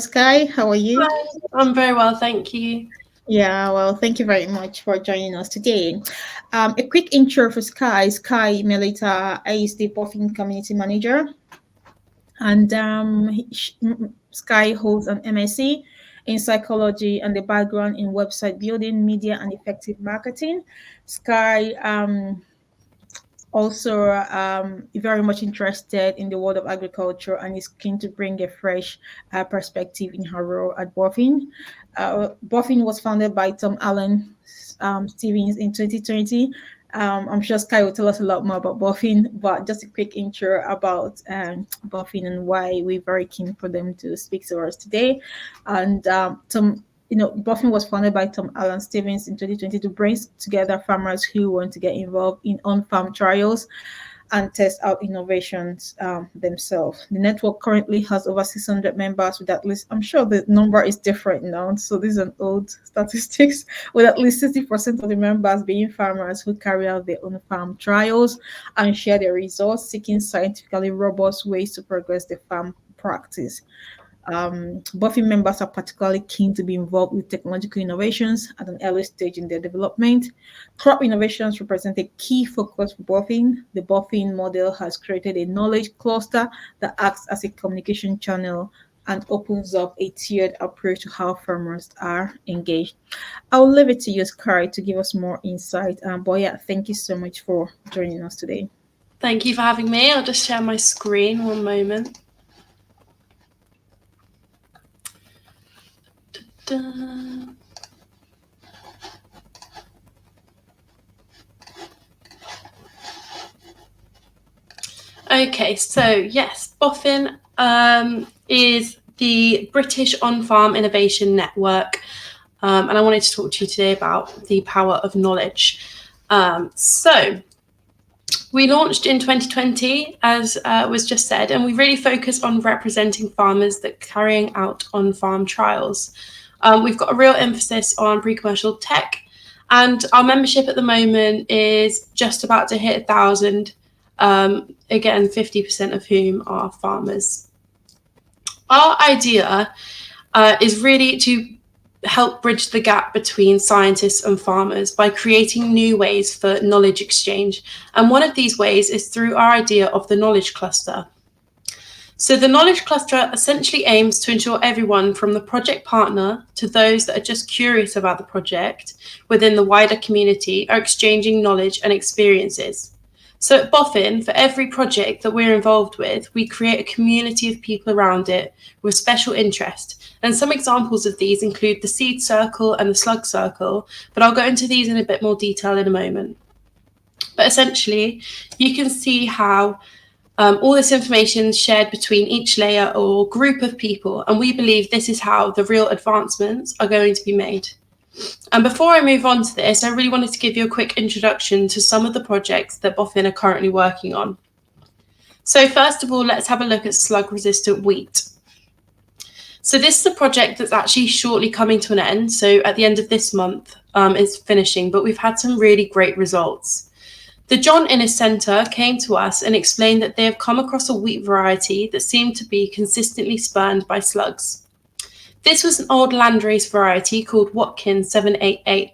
Skye. How are you? Hi, I'm very well, thank you. Yeah, well, thank you very much for joining us today. A quick intro for Skye. Skye Melita is the BOFIN community manager, and Skye holds an MSc in psychology and a background in website building, media, and effective marketing. Skye also very much interested in the world of agriculture and is keen to bring a fresh perspective in her role at BOFIN. BOFIN was founded by Tom Allen Stevens in 2020. I'm sure Sky will tell us a lot more about BOFIN, but just a quick intro about BOFIN and why we're very keen for them to speak to us today. And BOFIN was founded by Tom Allen Stevens in 2020 to bring together farmers who want to get involved in on-farm trials and test out innovations themselves. The network currently has over 600 members with at least, I'm sure the number is different now, so these are old statistics, with at least 60% of the members being farmers who carry out their own farm trials and share their results, seeking scientifically robust ways to progress the farm practice. BOFIN members are particularly keen to be involved with technological innovations at an early stage in their development. Crop innovations represent a key focus for BOFIN. The BOFIN model has created a knowledge cluster that acts as a communication channel and opens up a tiered approach to how farmers are engaged. I'll leave it to you, Sky, to give us more insight. But yeah, thank you so much for joining us today. Thank you for having me. I'll just share my screen one moment. Da-da. Okay, so yes, BOFIN is the British On-Farm Innovation Network, and I wanted to talk to you today about the power of knowledge. So we launched in 2020, as was just said, and we really focus on representing farmers that are carrying out on-farm trials. We've got a real emphasis on pre-commercial tech, and our membership at the moment is just about to hit 1,000. Again, 50% of whom are farmers. Our idea is really to help bridge the gap between scientists and farmers by creating new ways for knowledge exchange. And one of these ways is through our idea of the knowledge cluster. So the knowledge cluster essentially aims to ensure everyone from the project partner to those that are just curious about the project within the wider community are exchanging knowledge and experiences. So at BOFIN, for every project that we're involved with, we create a community of people around it with special interest. And some examples of these include the seed circle and the slug circle, but I'll go into these in a bit more detail in a moment. But essentially, you can see how all this information is shared between each layer or group of people, and we believe this is how the real advancements are going to be made. And before I move on to this, I really wanted to give you a quick introduction to some of the projects that BOFIN are currently working on. So first of all, let's have a look at slug-resistant wheat. So this is a project that's actually shortly coming to an end. So at the end of this month, it's finishing, but we've had some really great results. The John Innes Centre came to us and explained that they have come across a wheat variety that seemed to be consistently spurned by slugs. This was an old landrace variety called Watkins 788.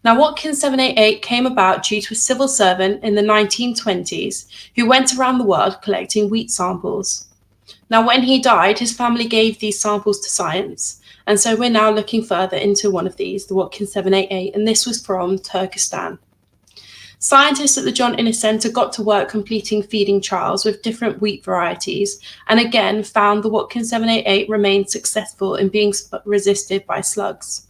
Now, Watkins 788 came about due to a civil servant in the 1920s who went around the world collecting wheat samples. Now, when he died, his family gave these samples to science, and so we're now looking further into one of these, the Watkins 788, and this was from Turkestan. Scientists at the John Innes Centre got to work completing feeding trials with different wheat varieties and again found the Watkins 788 remained successful in being resisted by slugs.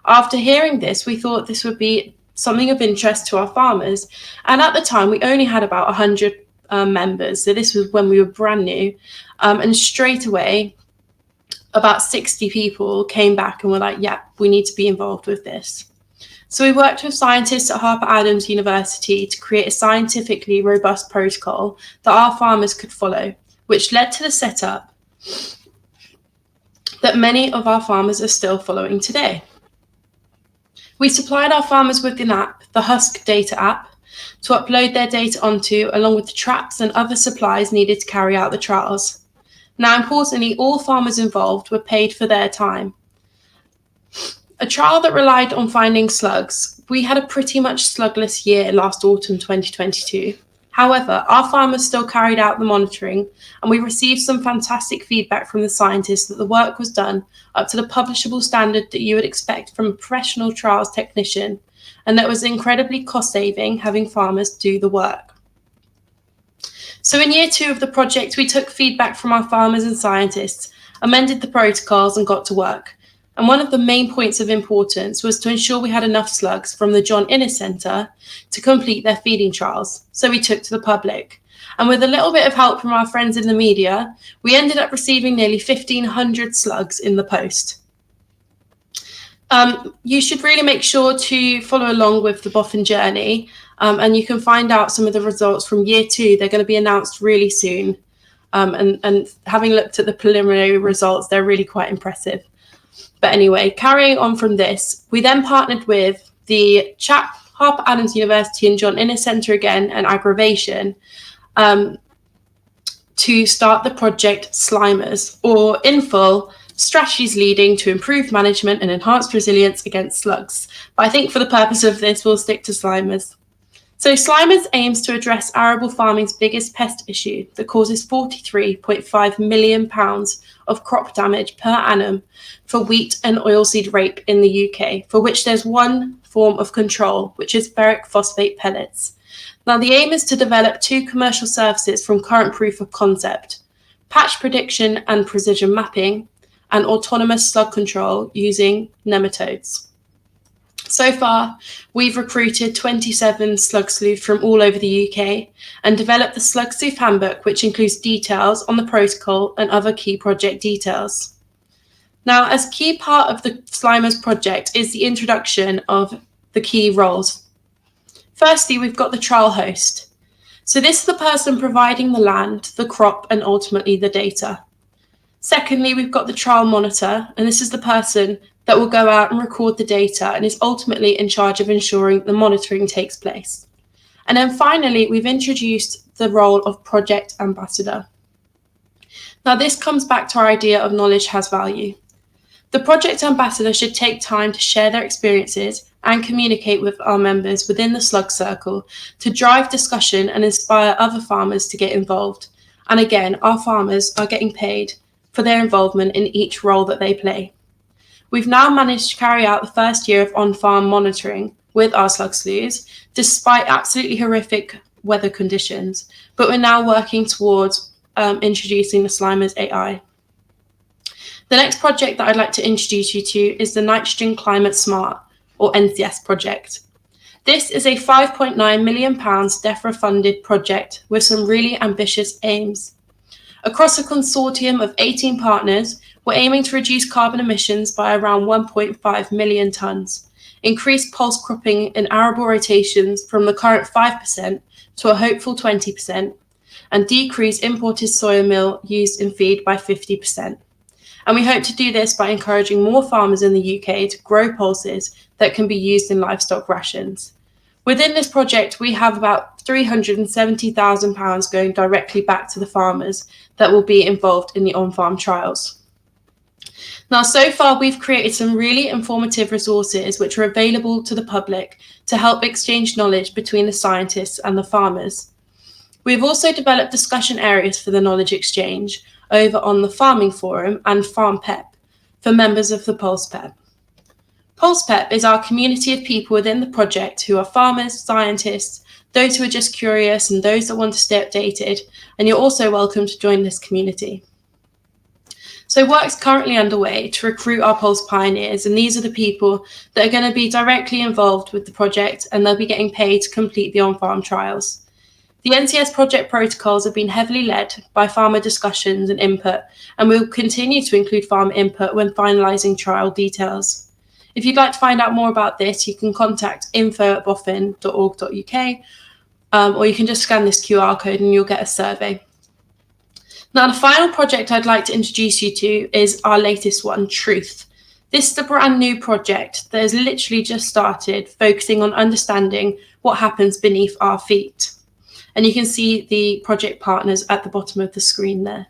After hearing this, we thought this would be something of interest to our farmers, and at the time we only had about 100 members, so this was when we were brand new, and straight away about 60 people came back and were like, yeah, we need to be involved with this. So we worked with scientists at Harper Adams University to create a scientifically robust protocol that our farmers could follow, which led to the setup that many of our farmers are still following today. We supplied our farmers with an app, the Husk Data app, to upload their data onto, along with the traps and other supplies needed to carry out the trials. Now, importantly, all farmers involved were paid for their time. A trial that relied on finding slugs, we had a pretty much slugless year last autumn 2022. However, our farmers still carried out the monitoring, and we received some fantastic feedback from the scientists that the work was done up to the publishable standard that you would expect from a professional trials technician, and that was incredibly cost-saving having farmers do the work. So in year 2 of the project, we took feedback from our farmers and scientists, amended the protocols and got to work. And one of the main points of importance was to ensure we had enough slugs from the John Innes Centre to complete their feeding trials. So we took to the public. And with a little bit of help from our friends in the media, we ended up receiving nearly 1,500 slugs in the post. You should really make sure to follow along with the BOFIN journey, and you can find out some of the results from year 2. They're going to be announced really soon. And having looked at the preliminary results, they're really quite impressive. But anyway, carrying on from this, we then partnered with the Harper Adams University and John Innes Centre again and Aggravation to start the project Slimers, or in full, strategies leading to improved management and enhanced resilience against slugs. But I think for the purpose of this, we'll stick to Slimers. So Slimers aims to address arable farming's biggest pest issue that causes £43.5 million of crop damage per annum for wheat and oilseed rape in the UK, for which there's one form of control, which is ferric phosphate pellets. Now, the aim is to develop 2 commercial services from current proof of concept: patch prediction and precision mapping, and autonomous slug control using nematodes. So far, we've recruited 27 slug sleuths from all over the UK and developed the Slug Sleuth Handbook, which includes details on the protocol and other key project details. Now, as a key part of the Slimers project is the introduction of the key roles. Firstly, we've got the trial host. So this is the person providing the land, the crop, and ultimately the data. Secondly, we've got the trial monitor, and this is the person that will go out and record the data and is ultimately in charge of ensuring the monitoring takes place. And then finally, we've introduced the role of project ambassador. Now, this comes back to our idea of knowledge has value. The project ambassador should take time to share their experiences and communicate with our members within the slug circle to drive discussion and inspire other farmers to get involved. And again, our farmers are getting paid for their involvement in each role that they play. We've now managed to carry out the first year of on-farm monitoring with our slug sleuths, despite absolutely horrific weather conditions, but we're now working towards introducing the Slimers AI. The next project that I'd like to introduce you to is the Nitrogen Climate Smart, or NCS project. This is a £5.9 million DEFRA-funded project with some really ambitious aims. Across a consortium of 18 partners, we're aiming to reduce carbon emissions by around 1.5 million tonnes, increase pulse cropping in arable rotations from the current 5% to a hopeful 20%, and decrease imported soya meal used in feed by 50%. And we hope to do this by encouraging more farmers in the UK to grow pulses that can be used in livestock rations. Within this project, we have about £370,000 going directly back to the farmers that will be involved in the on-farm trials. Now, so far, we've created some really informative resources which are available to the public to help exchange knowledge between the scientists and the farmers. We've also developed discussion areas for the knowledge exchange over on the Farming Forum and Farm PEP for members of the Pulse PEP. Pulse PEP is our community of people within the project who are farmers, scientists, those who are just curious, and those that want to stay updated, and you're also welcome to join this community. So work's currently underway to recruit our Pulse pioneers, and these are the people that are going to be directly involved with the project, and they'll be getting paid to complete the on-farm trials. The NCS project protocols have been heavily led by farmer discussions and input, and we'll continue to include farmer input when finalising trial details. If you'd like to find out more about this, you can contact info@bofin.org.uk, or you can just scan this QR code and you'll get a survey. Now, the final project I'd like to introduce you to is our latest one, Truth. This is a brand new project that has literally just started, focusing on understanding what happens beneath our feet. And you can see the project partners at the bottom of the screen there.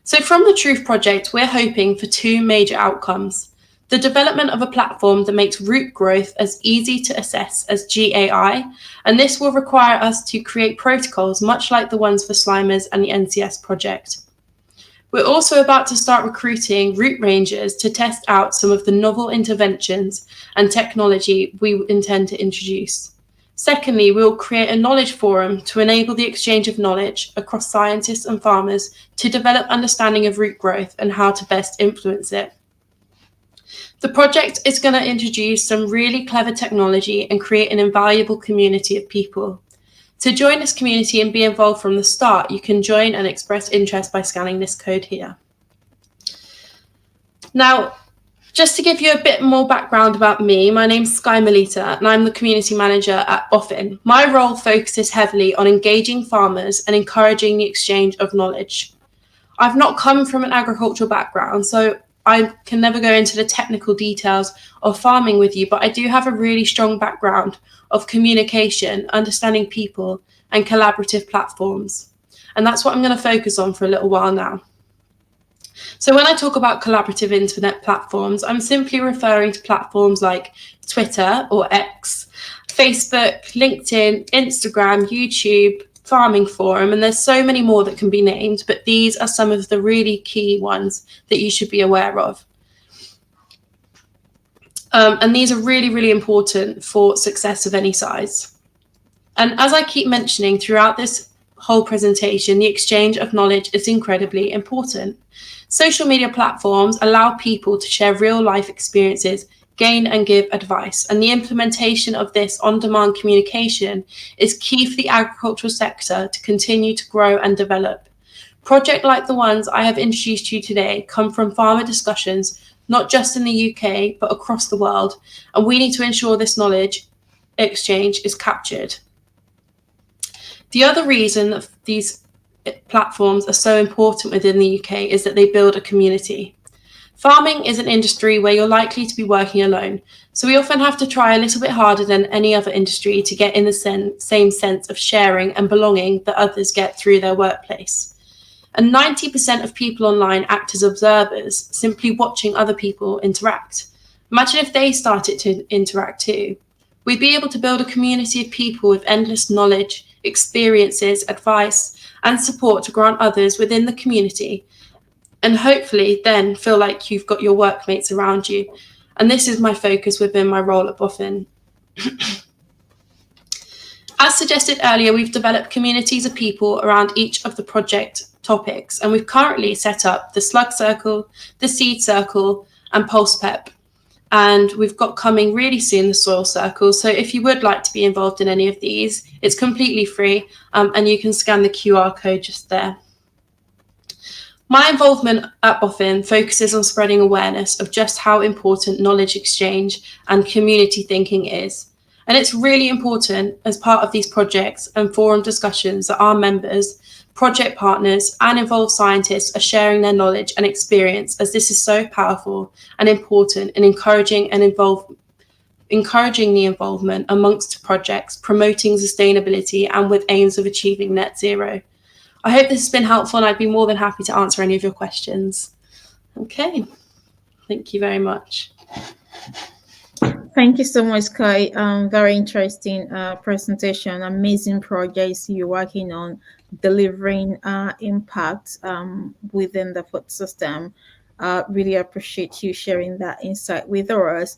So from the Truth Project, we're hoping for two major outcomes. The development of a platform that makes root growth as easy to assess as GAI, and this will require us to create protocols much like the ones for Slimers and the NCS project. We're also about to start recruiting root rangers to test out some of the novel interventions and technology we intend to introduce. Secondly, we will create a knowledge forum to enable the exchange of knowledge across scientists and farmers to develop understanding of root growth and how to best influence it. The project is going to introduce some really clever technology and create an invaluable community of people. To join this community and be involved from the start, you can join and express interest by scanning this code here. Now, just to give you a bit more background about me, my name's Skye Melita and I'm the community manager at BOFIN. My role focuses heavily on engaging farmers and encouraging the exchange of knowledge. I've not come from an agricultural background, so I can never go into the technical details of farming with you, but I do have a really strong background of communication, understanding people, and collaborative platforms. And that's what I'm going to focus on for a little while now. So when I talk about collaborative internet platforms, I'm simply referring to platforms like Twitter or X, Facebook, LinkedIn, Instagram, YouTube, Farming Forum, and there's so many more that can be named, but these are some of the really key ones that you should be aware of. And these are really, really important for success of any size. And as I keep mentioning throughout this whole presentation, the exchange of knowledge is incredibly important. Social media platforms allow people to share real life experiences, gain and give advice, and the implementation of this on-demand communication is key for the agricultural sector to continue to grow and develop. Projects like the ones I have introduced to you today come from farmer discussions, not just in the UK, but across the world, and we need to ensure this knowledge exchange is captured. The other reason that these platforms are so important within the UK is that they build a community. Farming is an industry where you're likely to be working alone, so we often have to try a little bit harder than any other industry to get in the same sense of sharing and belonging that others get through their workplace. And 90% of people online act as observers, simply watching other people interact. Imagine if they started to interact too. We'd be able to build a community of people with endless knowledge, experiences, advice, and support to grant others within the community, and hopefully then feel like you've got your workmates around you. And this is my focus within my role at BOFIN. As suggested earlier, we've developed communities of people around each of the project topics, and we've currently set up the Slug Circle, the Seed Circle, and Pulse Pep. And we've got coming really soon the Soil Circle. So if you would like to be involved in any of these, it's completely free, and you can scan the QR code just there. My involvement at BOFIN focuses on spreading awareness of just how important knowledge exchange and community thinking is. And it's really important as part of these projects and forum discussions that our members, project partners, and involved scientists are sharing their knowledge and experience, as this is so powerful and important in encouraging the involvement amongst projects, promoting sustainability and with aims of achieving net zero. I hope this has been helpful, and I'd be more than happy to answer any of your questions. Okay, thank you very much. Thank you so much, Skye. Very interesting presentation. Amazing projects you're working on, delivering impact within the food system. Really appreciate you sharing that insight with us.